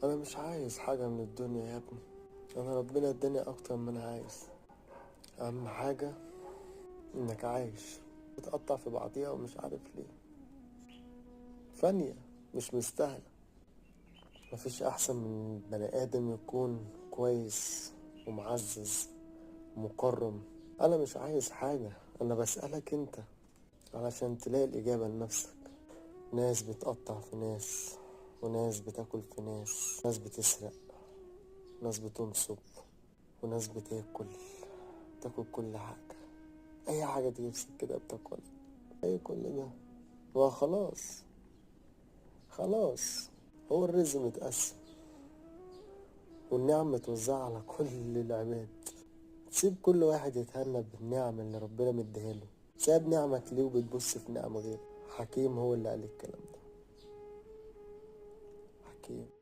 انا مش عايز حاجة من الدنيا يا ابني. انا ربنا اداني اكتر من انا عايز. اهم حاجة انك عايش. بتقطع في بعضيها ومش عارف ليه. فانية، مش مستاهلة. مفيش احسن من بني ادم يكون كويس ومعزز ومكرم. انا مش عايز حاجة، انا بسألك انت علشان تلاقي الاجابة لنفسك. ناس بتقطع في ناس، وناس بتاكل في ناس، ناس بتسرق، ناس بتنصب، وناس تاكل كل حاجة. اي حاجة تجيبسك كده بتاكلها. اي كل ده وخلاص. خلاص. هو الرزق متقسم، والنعم متوزعة على كل العباد. سيب كل واحد يتهنى بالنعم اللي ربنا مديهاله. ساب نعمك ليه وبتبص في نعم غيره؟ حكيم هو اللي قال الكلام ده. حكيم.